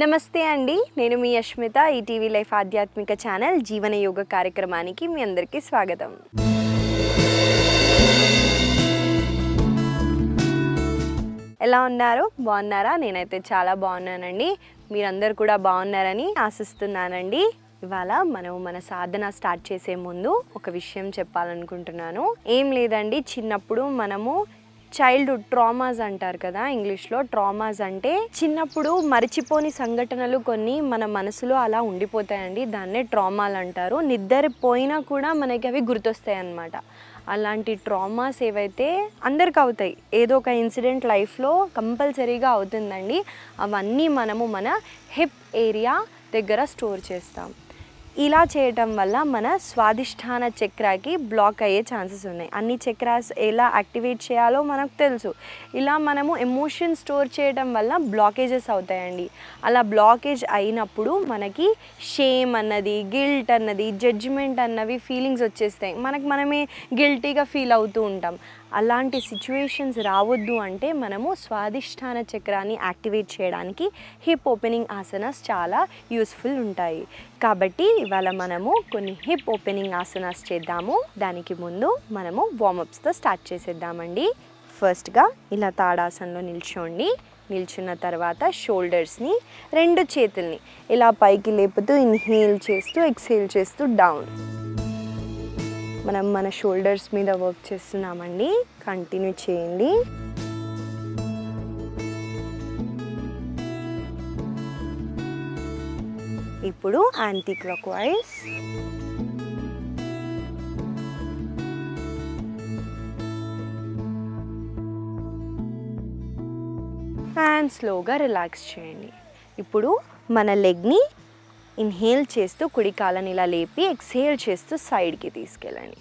నమస్తే అండి, నేను మీ యష్మిత. ఈటీవీ లైఫ్ ఆధ్యాత్మిక ఛానల్ జీవన యోగ కార్యక్రమానికి మీ అందరికీ స్వాగతం. ఎలా ఉన్నారు? బాగున్నారా? నేనైతే చాలా బాగున్నానండి. మీరందరూ కూడా బాగున్నారని ఆశిస్తున్నానండి. ఇవాళ మనం మన సాధన స్టార్ట్ చేసే ముందు ఒక విషయం చెప్పాలనుకుంటున్నాను. ఏం లేదండి, చిన్నప్పుడు మనము చైల్డ్హుడ్ ట్రామాస్ అంటారు కదా, ఇంగ్లీష్లో ట్రామాస్ అంటే చిన్నప్పుడు మరిచిపోని సంఘటనలు కొన్ని మన మనసులో అలా ఉండిపోతాయండి. దాన్నే ట్రామాలు అంటారు. నిద్రపోయినా కూడా మనకి అవి గుర్తొస్తాయి అన్నమాట. అలాంటి ట్రామాస్ ఏవైతే అందరికి అవుతాయి, ఏదో ఒక ఇన్సిడెంట్ లైఫ్లో కంపల్సరీగా అవుతుందండి. అవన్నీ మనము మన హిప్ ఏరియా దగ్గర స్టోర్ చేస్తాం. ఇలా చేయటం వల్ల మన స్వాదిష్టాన చక్రాకి బ్లాక్ అయ్యే ఛాన్సెస్ ఉన్నాయి. అన్ని చక్రాస్ ఎలా యాక్టివేట్ చేయాలో మనకు తెలుసు. ఇలా మనము ఎమోషన్ స్టోర్ చేయడం వల్ల బ్లాకేజెస్ అవుతాయండి. అలా బ్లాకేజ్ అయినప్పుడు మనకి షేమ్ అన్నది, గిల్ట్ అన్నది, జడ్జిమెంట్ అన్నవి ఫీలింగ్స్ వచ్చేస్తాయి. మనమే గిల్టీగా ఫీల్ అవుతూ ఉంటాం. అలాంటి సిచ్యువేషన్స్ రావద్దు అంటే మనము స్వాదిష్టాన చక్రాన్ని యాక్టివేట్ చేయడానికి హిప్ ఓపెనింగ్ ఆసనాస్ చాలా యూస్ఫుల్ ఉంటాయి. కాబట్టి ఇవాళ మనము కొన్ని హిప్ ఓపెనింగ్ ఆసనాస్ చేద్దాము. దానికి ముందు మనము వార్మప్స్తో స్టార్ట్ చేసేద్దామండి. ఫస్ట్గా ఇలా తాడాసనలో నిల్చోండి. నిల్చున్న తర్వాత షోల్డర్స్ని, రెండు చేతుల్ని ఇలా పైకి లేపుతూ ఇన్హేల్ చేస్తూ ఎక్స్హేల్ చేస్తూ డౌన్. మనం మన షోల్డర్స్ మీద వర్క్ చేస్తున్నామండి. కంటిన్యూ చేయండి. ఇప్పుడు యాంటీ క్లాక్ వైజ్. అండ్ స్లోగా రిలాక్స్ చేయండి. ఇప్పుడు మన లెగ్ని ఇన్హేల్ చేస్తూ కుడి కాళ్ళని ఇలా లేపి ఎక్స్హేల్ చేస్తూ సైడ్కి తీసుకెళ్ళండి.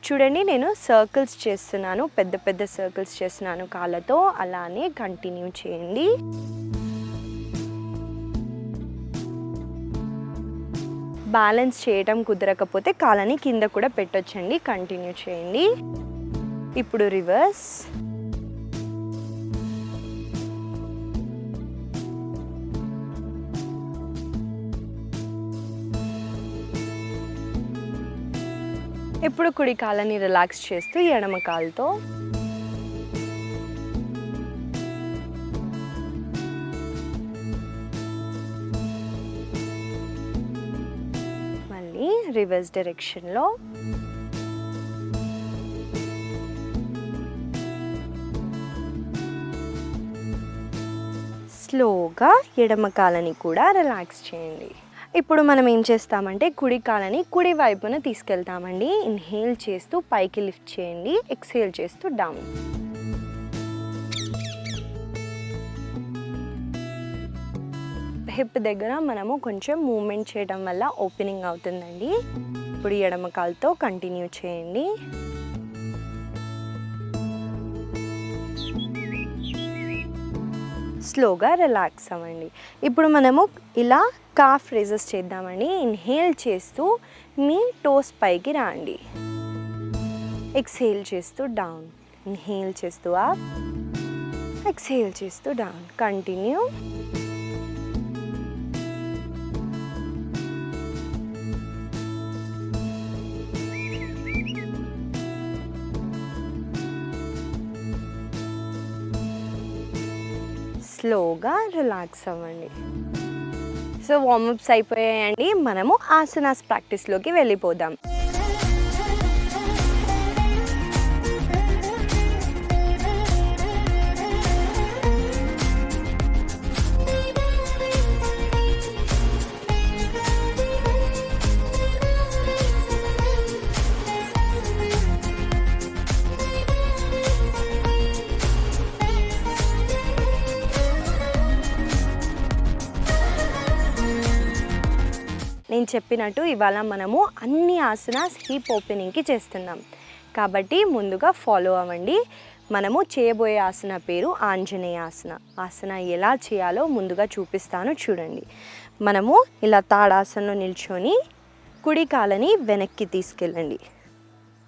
చూడండి, నేను సర్కిల్స్ చేస్తున్నాను, పెద్ద పెద్ద సర్కిల్స్ చేస్తున్నాను కాళ్ళతో. అలానే కంటిన్యూ చేయండి. బ్యాలెన్స్ చేయటం కుదరకపోతే కాళ్ళని కింద కూడా పెట్టొచ్చండి. కంటిన్యూ చేయండి. ఇప్పుడు రివర్స్. ఇప్పుడు కుడి కాళ్ళని రిలాక్స్ చేస్తూ ఎడమ కాలుతో మళ్ళీ రివర్స్ డైరెక్షన్లో. స్లోగా ఎడమ కాళ్ళని కూడా రిలాక్స్ చేయండి. ఇప్పుడు మనం ఏం చేస్తామంటే కుడి కాళ్ళని కుడి వైపున తీసుకెళ్తామండి. ఇన్హేల్ చేస్తూ పైకి లిఫ్ట్ చేయండి, ఎక్స్హేల్ చేస్తూ డౌన్. హిప్ దగ్గర మనము కొంచెం మూమెంట్ చేయడం వల్ల ఓపెనింగ్ అవుతుందండి. ఇప్పుడు ఎడమ కాలుతో కంటిన్యూ చేయండి. స్లోగా రిలాక్స్ అవ్వండి. ఇప్పుడు మనము ఇలా కాఫ్ రేజెస్ చేద్దామండి. ఇన్హేల్ చేస్తూ మీ టోస్ పైకి రండి, ఎక్స్హేల్ చేస్తూ డౌన్. ఇన్హేల్ చేస్తూ అప్, ఎక్స్హేల్ చేస్తూ డౌన్. కంటిన్యూ. స్లోగా రిలాక్స్ అవ్వండి. సో వార్మప్స్ అయిపోయాయండి. మనము ఆసనాస్ ప్రాక్టీస్లోకి వెళ్ళిపోదాం. నేను చెప్పినట్టు ఇవాళ మనము అన్ని ఆసనాస్ హిప్ ఓపెనింగ్కి చేస్తున్నాం కాబట్టి ముందుగా ఫాలో అవ్వండి. మనము చేయబోయే ఆసన పేరు ఆంజనేయ ఆసన. ఆసన ఎలా చేయాలో ముందుగా చూపిస్తాను, చూడండి. మనము ఇలా తాడాసనలో నిల్చొని కుడి కాళ్ళని వెనక్కి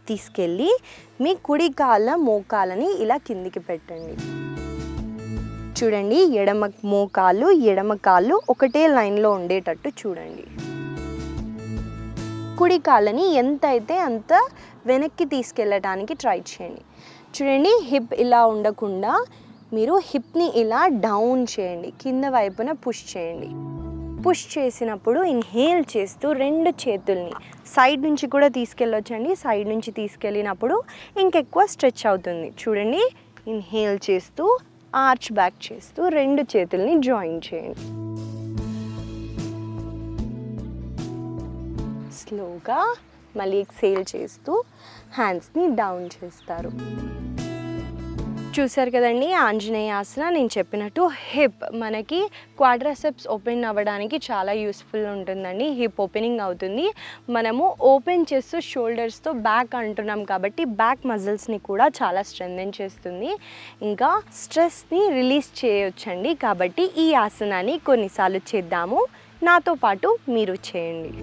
తీసుకెళ్ళి మీ కుడి కాళ్ళ మోకాలని ఇలా కిందికి పెట్టండి. చూడండి, ఎడమ మోకాలు ఎడమ కాళ్ళు ఒకటే లైన్లో ఉండేటట్టు చూడండి. కుడి కాళ్ళని ఎంత అయితే అంత వెనక్కి తీసుకెళ్ళటానికి ట్రై చేయండి. చూడండి, హిప్ ఇలా ఉండకుండా మీరు హిప్ని ఇలా డౌన్ చేయండి, కింద వైపున పుష్ చేయండి. పుష్ చేసినప్పుడు ఇన్హేల్ చేస్తూ రెండు చేతుల్ని సైడ్ నుంచి కూడా తీసుకెళ్ళొచ్చండి. సైడ్ నుంచి తీసుకెళ్ళినప్పుడు ఇంకెక్కువ స్ట్రెచ్ అవుతుంది. చూడండి, ఇన్హేల్ చేస్తూ ఆర్చ్ బ్యాక్ చేస్తూ రెండు చేతుల్ని జాయిన్ చేయండి. స్లోగా మళ్ళీ ఎక్సేల్ చేస్తూ హ్యాండ్స్ని డౌన్ చేస్తారు. చూసారు కదండి, ఆంజనేయాసన నేను చెప్పినట్టు హిప్ మనకి క్వాడ్రిసెప్స్ ఓపెన్ అవ్వడానికి చాలా యూస్ఫుల్ ఉంటుందండి. హిప్ ఓపెనింగ్ అవుతుంది. మనము ఓపెన్ చేస్తూ షోల్డర్స్తో బ్యాక్ అంటున్నాం కాబట్టి బ్యాక్ మజిల్స్ని కూడా చాలా స్ట్రెంథెన్ చేస్తుంది. ఇంకా స్ట్రెస్ని రిలీజ్ చేయొచ్చండి. కాబట్టి ఈ ఆసనాన్ని కొన్నిసార్లు చేద్దాము. నాతో పాటు మీరు చేయండి.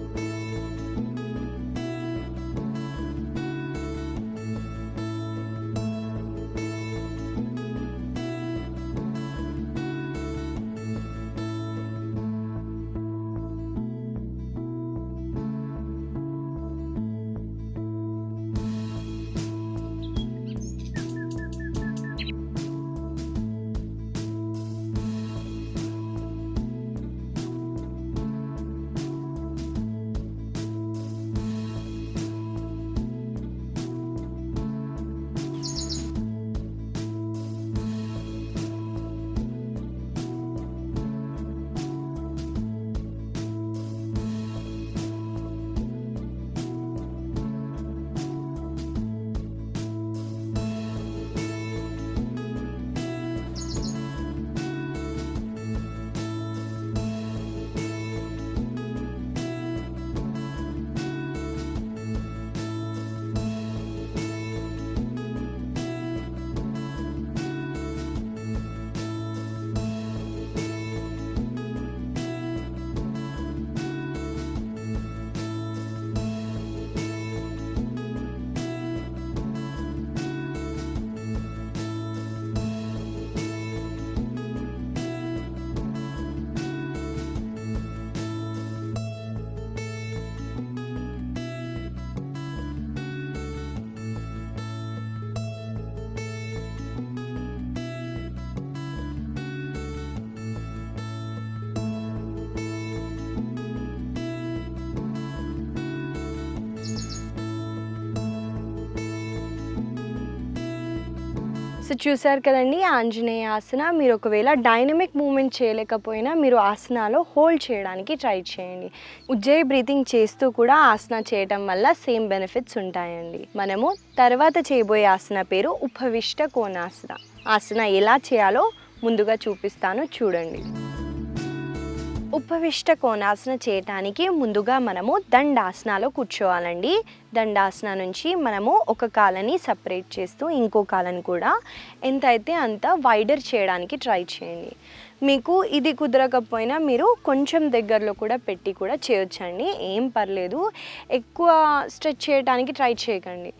సో చూసారు కదండి, ఆంజనేయాసన. మీరు ఒకవేళ డైనమిక్ మూమెంట్ చేయలేకపోయినా మీరు ఆసనాలో హోల్డ్ చేయడానికి ట్రై చేయండి. ఉజ్జయి బ్రీతింగ్ చేస్తూ కూడా ఆసన చేయటం వల్ల సేమ్ బెనిఫిట్స్ ఉంటాయండి. మనము తర్వాత చేయబోయే ఆసన పేరు ఉపవిష్ట కోణాసన. ఆసన ఎలా చేయాలో ముందుగా చూపిస్తాను, చూడండి. ఉపవిష్ట కోణాసన చేయటానికి ముందుగా మనము దండాసనాలో కూర్చోవాలండి. దండాసన నుంచి మనము ఒక కాలని సపరేట్ చేస్తూ ఇంకో కాలని కూడా ఎంత అయితే అంత వైడర్ చేయడానికి ట్రై చేయండి. మీకు ఇది కుదరకపోయినా మీరు కొంచెం దగ్గరలో కూడా పెట్టి కూడా చేయొచ్చండి, ఏం పర్లేదు. ఎక్కువ స్ట్రెచ్ చేయడానికి ట్రై చేయకండి,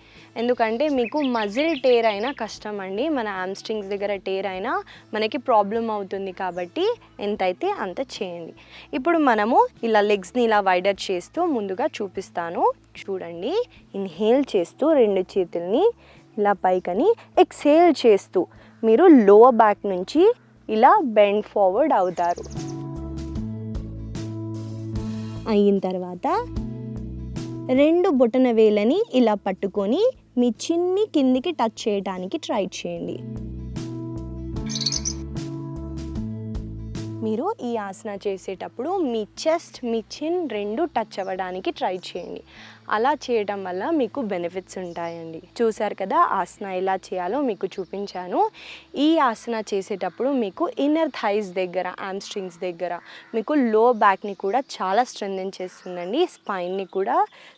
ఎందుకంటే మీకు మజిల్ టేర్ అయినా కష్టం అండి. మన హామ్స్ట్రింగ్స్ దగ్గర టేర్ అయినా మనకి ప్రాబ్లం అవుతుంది. కాబట్టి ఎంతైతే అంత చేయండి. ఇప్పుడు మనము ఇలా లెగ్స్ని ఇలా వైడర్ చేస్తూ ముందుగా చూపిస్తాను, చూడండి. ఇన్హేల్ చేస్తూ రెండు చేతుల్ని ఇలా పైకని, ఎక్సేల్ చేస్తూ మీరు లోవర్ బ్యాక్ నుంచి ఇలా బెండ్ ఫార్వర్డ్ అవుతారు. అయిన తర్వాత రెండు బొటన వేలని ఇలా పట్టుకొని మీ చిన్ని కిందికి టచ్ చేయడానికి ట్రై చేయండి. మీరు ఈ ఆసన చేసేటప్పుడు మీ చెస్ట్ మీ చిన్ రెండు టచ్ అవ్వడానికి ట్రై చేయండి. అలా చేయడం వల్ల మీకు బెనిఫిట్స్ ఉంటాయండి. చూసారు కదా, ఆసన ఎలా చేయాలో మీకు చూపించాను. ఈ ఆసన చేసేటప్పుడు మీకు ఇన్నర్ థైస్ దగ్గర, హామ్స్ట్రింగ్స్ దగ్గర మీకు లో బ్యాక్ని కూడా చాలా స్ట్రెంథెన్ చేస్తుందండి, స్పైన్ని కూడా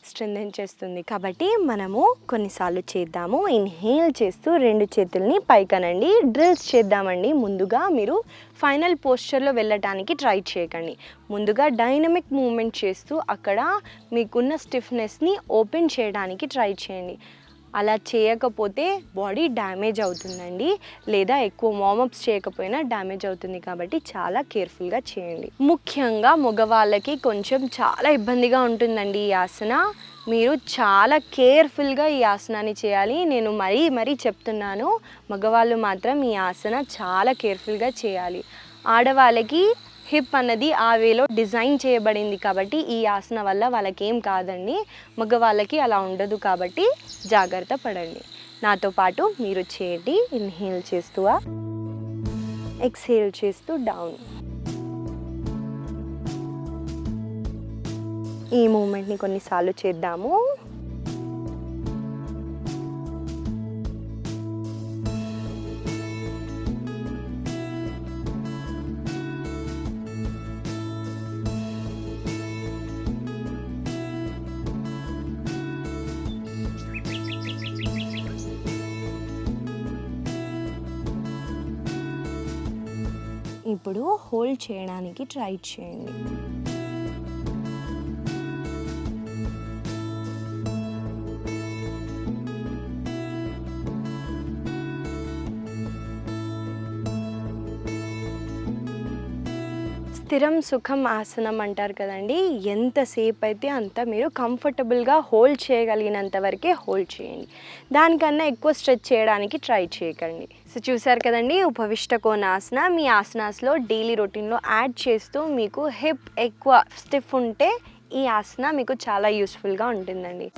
స్ట్రెంథెన్ చేస్తుంది. కాబట్టి మనము కొన్నిసార్లు చేద్దాము. ఇన్హేల్ చేస్తూ రెండు చేతుల్ని పైకనండి, డ్రిల్స్ చేద్దామండి. ముందుగా మీరు ఫైనల్ పోస్చర్లో వెళ్ళటానికి ట్రై చేయకండి. ముందుగా డైనమిక్ మూమెంట్ చేస్తూ అక్కడ మీకున్న స్టిఫ్నెస్ని ఓపెన్ చేయడానికి ట్రై చేయండి. అలా చేయకపోతే బాడీ డ్యామేజ్ అవుతుందండి, లేదా ఎక్కువ వార్మప్స్ చేయకపోయినా డ్యామేజ్ అవుతుంది. కాబట్టి చాలా కేర్ఫుల్గా చేయండి. ముఖ్యంగా మగవాళ్ళకి కొంచెం చాలా ఇబ్బందిగా ఉంటుందండి ఈ ఆసన. మీరు చాలా కేర్ఫుల్గా ఈ ఆసనాన్ని చేయాలి. నేను మరీ చెప్తున్నాను, మగవాళ్ళు మాత్రం ఈ ఆసన చాలా కేర్ఫుల్గా చేయాలి. ఆడవాళ్ళకి హిప్ అన్నది ఆ వేలో డిజైన్ చేయబడింది కాబట్టి ఈ ఆసన వల్ల వాళ్ళకేం కాదండి. మగవాళ్ళకి అలా ఉండదు కాబట్టి జాగ్రత్త పడండి. నాతో పాటు మీరు చేయండి. ఇన్హేల్ చేస్తూ ఎక్స్హేల్ చేస్తూ డౌన్. ఈ మూమెంట్ని కొన్నిసార్లు చేద్దాము. ఇప్పుడు హోల్డ్ చేయడానికి ట్రై చేయండి. స్థిరం సుఖం ఆసనం అంటారు కదండి. ఎంతసేపు అయితే అంత మీరు కంఫర్టబుల్గా హోల్డ్ చేయగలిగినంత వరకే హోల్డ్ చేయండి. దానికన్నా ఎక్కువ స్ట్రెచ్ చేయడానికి ట్రై చేయకండి. సో చూసారు కదండి, ఉపవిష్ట కోణాసన మీ ఆసనాస్లో డైలీ రొటీన్లో యాడ్ చేస్తూ మీకు హిప్ ఎక్కువ స్టిఫ్ ఉంటే ఈ ఆసన మీకు చాలా యూస్ఫుల్గా ఉంటుందండి.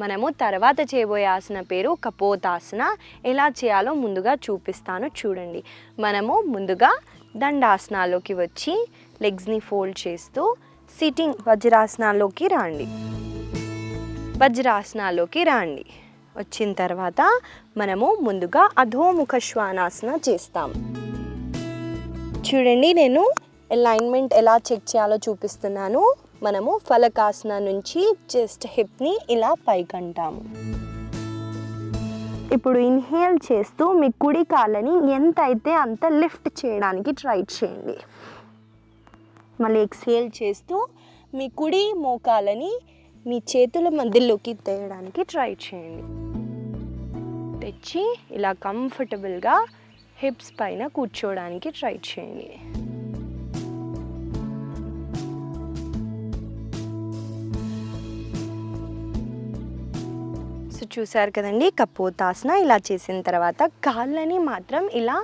మనము తర్వాత చేయబోయే ఆసన పేరు కపోతాసన. ఎలా చేయాలో ముందుగా చూపిస్తాను చూడండి. మనము ముందుగా దండాసనాల్లోకి వచ్చి లెగ్స్ని ఫోల్డ్ చేస్తూ సిట్టింగ్ వజ్రాసనాల్లోకి రండి. వచ్చిన తర్వాత మనము ముందుగా అధోముఖ శ్వానాసన చేస్తాం. చూడండి, నేను అలైన్మెంట్ ఎలా చెక్ చేయాలో చూపిస్తున్నాను. మనము ఫలకాసన నుంచి జస్ట్ హిప్ని ఇలా పైకంటాము. ఇప్పుడు ఇన్హేల్ చేస్తూ మీ కుడి కాళ్ళని ఎంత అయితే అంత లిఫ్ట్ చేయడానికి ట్రై చేయండి. మళ్ళీ ఎక్స్హేల్ చేస్తూ మీ కుడి మోకాలని మీ చేతుల మధ్యలోకి తేయడానికి ట్రై చేయండి. తెచ్చి ఇలా కంఫర్టబుల్గా హిప్స్ పైన కూర్చోవడానికి ట్రై చేయండి. చూసారు కదండి, కపోతాసన ఇలా చేసిన తర్వాత కాళ్ళని మాత్రం ఇలా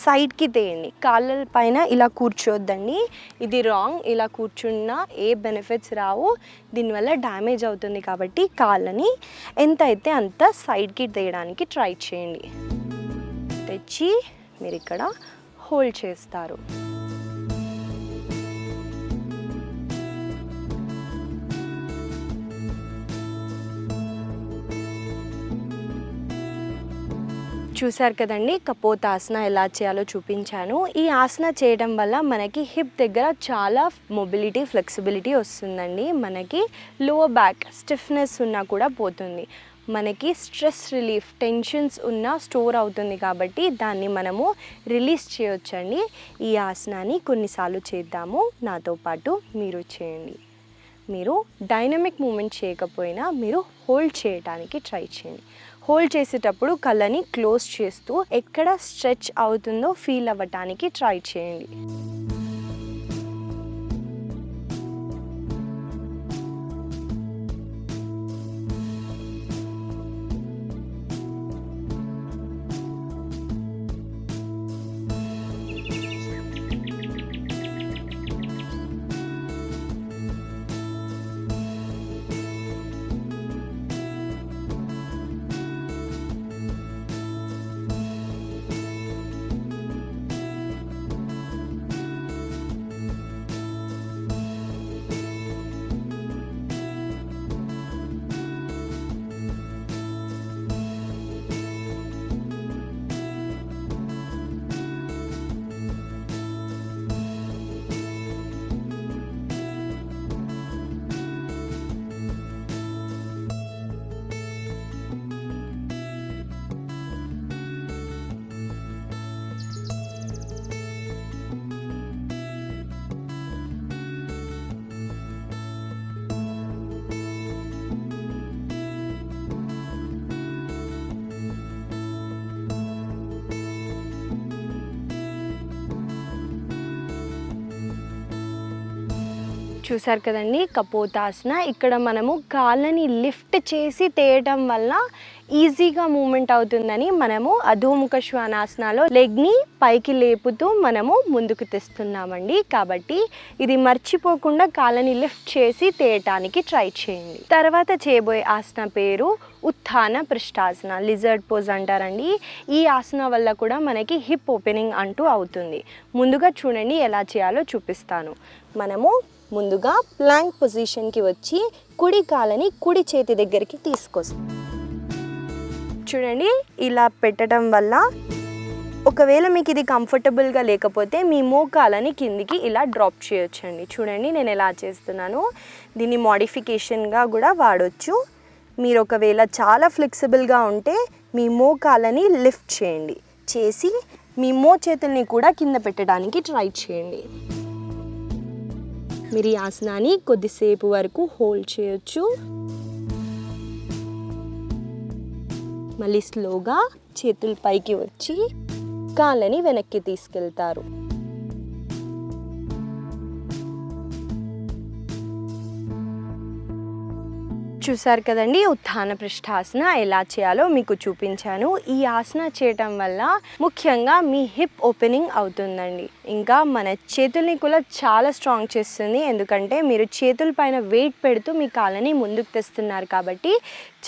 సైడ్కి తేయండి. కాళ్ళ పైన ఇలా కూర్చోద్దండి, ఇది రాంగ్. ఇలా కూర్చున్నా ఏ బెనిఫిట్స్ రావు, దీనివల్ల డ్యామేజ్ అవుతుంది. కాబట్టి కాళ్ళని ఎంత అయితే అంత సైడ్కి తేయడానికి ట్రై చేయండి. తెచ్చి మీరు ఇక్కడ హోల్డ్ చేస్తారు. చూసారు కదండి, కపోతాసన ఎలా చేయాలో చూపించాను. ఈ ఆసన చేయడం వల్ల మనకి హిప్ దగ్గర చాలా మొబిలిటీ, ఫ్లెక్సిబిలిటీ వస్తుందండి. మనకి లోవర్ బ్యాక్ స్టిఫ్నెస్ ఉన్నా కూడా పోతుంది. మనకి స్ట్రెస్ రిలీఫ్, టెన్షన్స్ ఉన్నా స్టోర్ అవుతుంది కాబట్టి దాన్ని మనము రిలీజ్ చేయొచ్చండి. ఈ ఆసనాన్ని కొన్నిసార్లు చేద్దాము. నాతో పాటు మీరు చేయండి. మీరు డైనమిక్ మూమెంట్ చేయకపోయినా మీరు హోల్డ్ చేయడానికి ట్రై చేయండి. హోల్డ్ చేసేటప్పుడు కళ్ళని క్లోజ్ చేస్తూ ఎక్కడ స్ట్రెచ్ అవుతుందో ఫీల్ అవ్వటానికి ట్రై చేయండి. చూసారు కదండి కపోతాసన. ఇక్కడ మనము కాళ్ళని లిఫ్ట్ చేసి తేయటం వల్ల ఈజీగా మూమెంట్ అవుతుందని మనము అధోముఖ శ్వానాసనాలో లెగ్ని పైకి లేపుతూ మనము ముందుకు తెస్తున్నామండి. కాబట్టి ఇది మర్చిపోకుండా కాళ్ళని లిఫ్ట్ చేసి తేయటానికి ట్రై చేయండి. తర్వాత చేయబోయే ఆసన పేరు ఉత్థాన పృష్ఠాసన, లిజర్డ్ పోజ్ అంటారండి. ఈ ఆసన వల్ల కూడా మనకి హిప్ ఓపెనింగ్ అంటూ అవుతుంది. ముందుగా చూడండి ఎలా చేయాలో చూపిస్తాను. మనము ముందుగా ప్లాంక్ పొజిషన్కి వచ్చి కుడి కాళ్ళని కుడి చేతి దగ్గరికి తీసుకొస్తాం. చూడండి ఇలా పెట్టడం వల్ల ఒకవేళ మీకు ఇది కంఫర్టబుల్గా లేకపోతే మీ మోకాలని కిందికి ఇలా డ్రాప్ చేయొచ్చండి. చూడండి నేను ఎలా చేస్తున్నాను. దీన్ని మోడిఫికేషన్గా కూడా వాడొచ్చు. మీరు ఒకవేళ చాలా ఫ్లెక్సిబుల్గా ఉంటే మీ మోకాలని లిఫ్ట్ చేయండి, చేసి మీ చేతుల్ని కూడా కింద పెట్టడానికి ట్రై చేయండి. మీరు ఈ ఆసనాన్ని కొద్దిసేపు వరకు హోల్డ్ చేయొచ్చు. మళ్ళీ స్లోగా చేతులు పైకి వచ్చి కాళ్ళని వెనక్కి తీసుకెళ్తారు. చూసారు కదండి ఉత్థాన పృష్ఠాసన ఎలా చేయాలో మీకు చూపించాను. ఈ ఆసన చేయటం వల్ల ముఖ్యంగా మీ హిప్ ఓపెనింగ్ అవుతుందండి. ఇంకా మన చేతుల్ని కూడా చాలా స్ట్రాంగ్ చేస్తుంది. ఎందుకంటే మీరు చేతుల పైన వెయిట్ పెడుతూ మీ కాళ్ళని ముందుకు తెస్తున్నారు కాబట్టి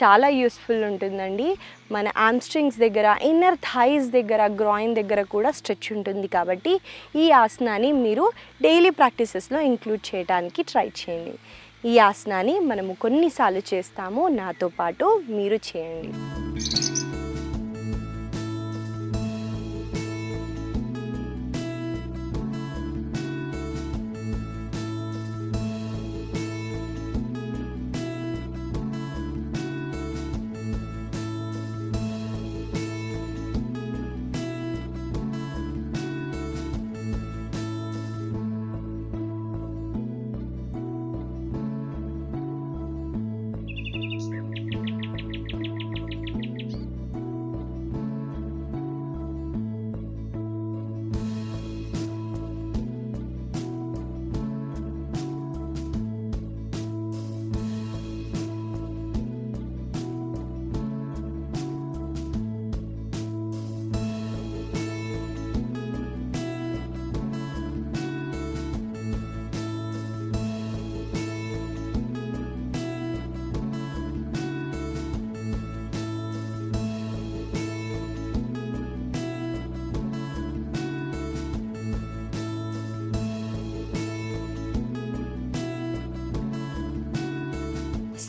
చాలా యూస్ఫుల్ ఉంటుందండి. మన ఆమ్స్ట్రింగ్స్ దగ్గర, ఇన్నర్ థైస్ దగ్గర, గ్రాయిన్ దగ్గర కూడా స్ట్రెచ్ ఉంటుంది. కాబట్టి ఈ ఆసనాన్ని మీరు డైలీ ప్రాక్టీసెస్లో ఇంక్లూడ్ చేయడానికి ట్రై చేయండి. ఈ ఆసనాన్ని మనము కొన్నిసార్లు చేస్తాము, నాతో పాటు మీరు చేయండి.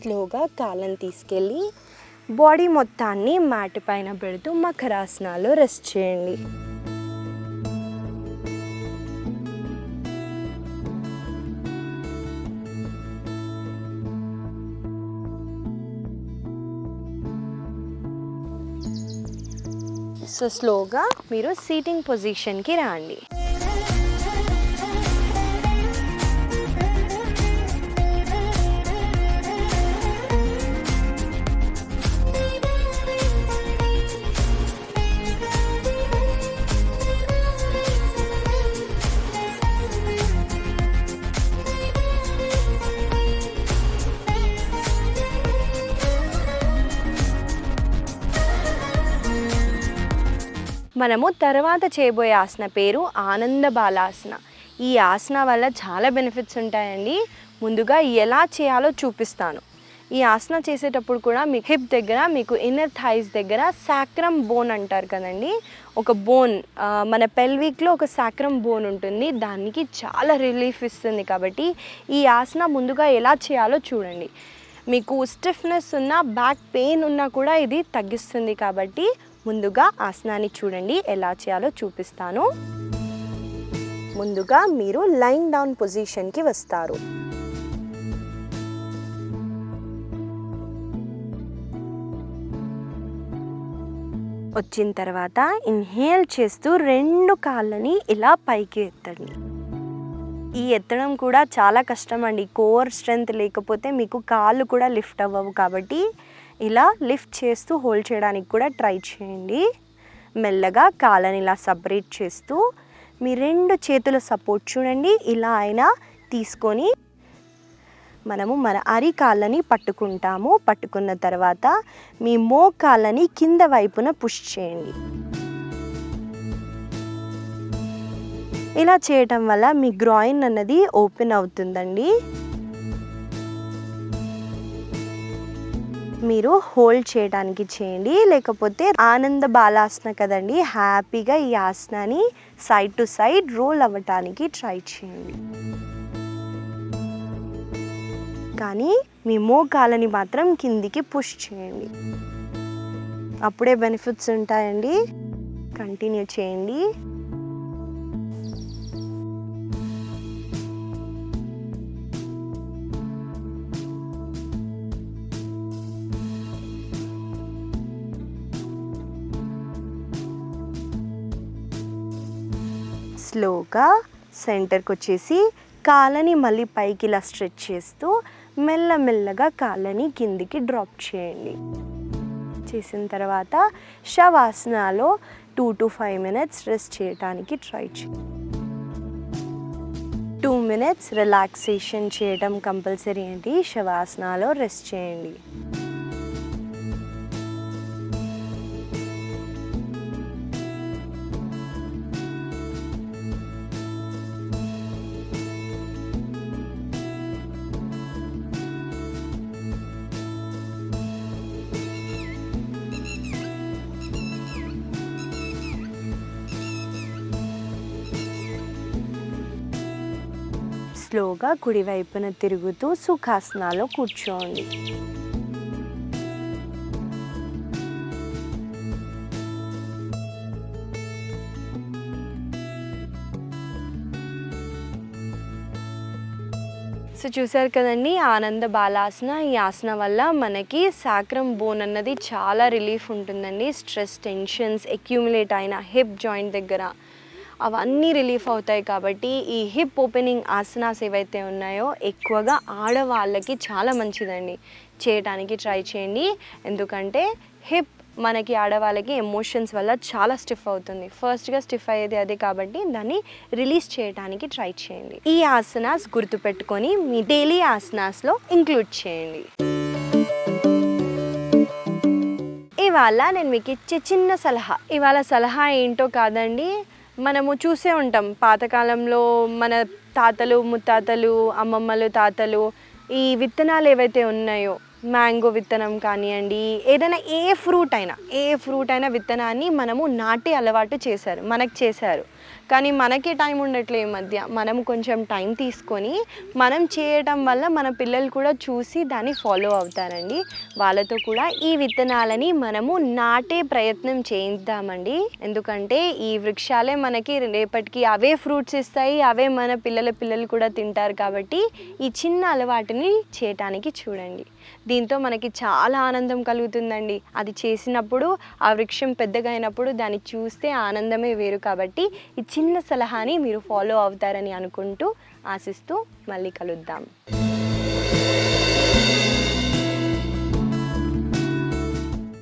స్లోగా కాళ్ళని తీసుకెళ్ళి బాడీ మొత్తాన్ని మ్యాట్ పైన పెడుతూ మకరాసనాలో రెస్ట్ చేయండి. సో స్లోగా మీరు సీటింగ్ పొజిషన్కి రండి. మనము తర్వాత చేయబోయే ఆసన పేరు ఆనంద బాలాసన. ఈ ఆసన వల్ల చాలా బెనిఫిట్స్ ఉంటాయండి. ముందుగా ఎలా చేయాలో చూపిస్తాను. ఈ ఆసన చేసేటప్పుడు కూడా మీ హిప్ దగ్గర, మీకు ఇన్నర్ థైస్ దగ్గర సాక్రమ్ బోన్ అంటారు కదండి, ఒక బోన్, మన పెల్విక్లో ఒక సాక్రమ్ బోన్ ఉంటుంది. దానికి చాలా రిలీఫ్ ఇస్తుంది. కాబట్టి ఈ ఆసన ముందుగా ఎలా చేయాలో చూడండి. మీకు స్టిఫ్నెస్ ఉన్న, బ్యాక్ పెయిన్ ఉన్నా కూడా ఇది తగ్గిస్తుంది. కాబట్టి ముందుగా ఆసనాన్ని చూడండి, ఎలా చేయాలో చూపిస్తాను. ముందుగా మీరు లైన్ డౌన్ పొజిషన్కి వస్తారు. వచ్చిన తర్వాత ఇన్హేల్ చేస్తూ 2 కాళ్ళని ఇలా పైకి ఎత్తండి. ఈ ఎత్తడం కూడా చాలా కష్టం అండి. కోర్ స్ట్రెంగ్త్ లేకపోతే మీకు కాళ్ళు కూడా లిఫ్ట్ అవ్వవు. కాబట్టి ఇలా లిఫ్ట్ చేస్తూ హోల్డ్ చేయడానికి కూడా ట్రై చేయండి. మెల్లగా కాళ్ళని ఇలా సపరేట్ చేస్తూ మీ 2 చేతుల సపోర్ట్ చూడండి. ఇలా అయినా తీసుకొని మనము మన అరికాళ్ళని పట్టుకుంటాము. పట్టుకున్న తర్వాత మీ మోకాళ్ళని కింద వైపున పుష్ చేయండి. ఇలా చేయటం వల్ల మీ గ్రాయిన్ అన్నది ఓపెన్ అవుతుందండి. మీరు హోల్డ్ చేయడానికి చేయండి, లేకపోతే ఆనంద బాలాసన కదండి, హ్యాపీగా ఈ ఆసనాన్ని సైడ్ టు సైడ్ రోల్ అవ్వటానికి ట్రై చేయండి. కానీ మీ మోకాళ్ళని మాత్రం కిందికి పుష్ చేయండి. అప్పుడే బెనిఫిట్స్ ఉంటాయండి. కంటిన్యూ చేయండి. స్లోగా సెంటర్కి వచ్చేసి కాళ్ళని మళ్ళీ పైకి ఇలా స్ట్రెచ్ చేస్తూ మెల్లమెల్లగా కాళ్ళని కిందికి డ్రాప్ చేయండి. చేసిన తర్వాత శవాసనాలో 2 to 5 minutes రెస్ట్ చేయడానికి ట్రై చేయండి. 2 minutes రిలాక్సేషన్ చేయడం కంపల్సరీ అండి. శవాసనాలో రెస్ట్ చేయండి. స్లోగా కుడివైపున తిరుగుతూ సుఖాసనాలో కూర్చోండి. సో చూసారు కదండి, ఆనంద బాలాసన. ఈ ఆసన వల్ల మనకి సాక్రమ్ బోన్ అన్నది చాలా రిలీఫ్ ఉంటుందండి. స్ట్రెస్, టెన్షన్స్ అక్యూములేట్ అయిన హిప్ జాయింట్ దగ్గర అవన్నీ రిలీఫ్ అవుతాయి. కాబట్టి ఈ హిప్ ఓపెనింగ్ ఆసనాస్ ఏవైతే ఉన్నాయో ఎక్కువగా ఆడవాళ్ళకి చాలా మంచిదండి. చేయడానికి ట్రై చేయండి. ఎందుకంటే హిప్ మనకి ఆడవాళ్ళకి ఎమోషన్స్ వల్ల చాలా స్టిఫ్ అవుతుంది. ఫస్ట్గా స్టిఫ్ అయ్యేది అదే, కాబట్టి దాన్ని రిలీజ్ చేయడానికి ట్రై చేయండి. ఈ ఆసనాస్ గుర్తుపెట్టుకొని మీ డైలీ ఆసనాస్లో ఇంక్లూడ్ చేయండి. ఇవాళ నేను మీకు ఇచ్చే చిన్న సలహా, ఇవాళ సలహా ఏంటో కాదండి, మనము చూసే ఉంటాం పాతకాలంలో మన తాతలు, ముత్తాతలు, అమ్మమ్మలు, తాతలు ఈ విత్తనాలు ఏవైతే ఉన్నాయో, మ్యాంగో విత్తనం కానివ్వండి, ఏదైనా ఏ ఫ్రూట్ అయినా విత్తనాన్ని మనము నాటే అలవాటు చేశారు. కానీ మనకే టైం ఉండట్లే ఈ మధ్య. మనం కొంచెం టైం తీసుకొని మనం చేయటం వల్ల మన పిల్లలు కూడా చూసి దాన్ని ఫాలో అవుతారండి. వాళ్ళతో కూడా ఈ విత్తనాలని మనము నాటే ప్రయత్నం చేయిద్దామండి. ఎందుకంటే ఈ వృక్షాలే మనకి రేపటికి అవే ఫ్రూట్స్ ఇస్తాయి, అవే మన పిల్లలు కూడా తింటారు. కాబట్టి ఈ చిన్న అలవాటుని చేయటానికి చూడండి. దీంతో మనకి చాలా ఆనందం కలుగుతుందండి. అది చేసినప్పుడు, ఆ వృక్షం పెద్దగా అయినప్పుడు దాన్ని చూస్తే ఆనందమే వేరు. కాబట్టి ఈ చిన్న సలహాని మీరు ఫాలో అవుతారని అనుకుంటూ ఆశిస్తూ మళ్ళీ కలుద్దాం.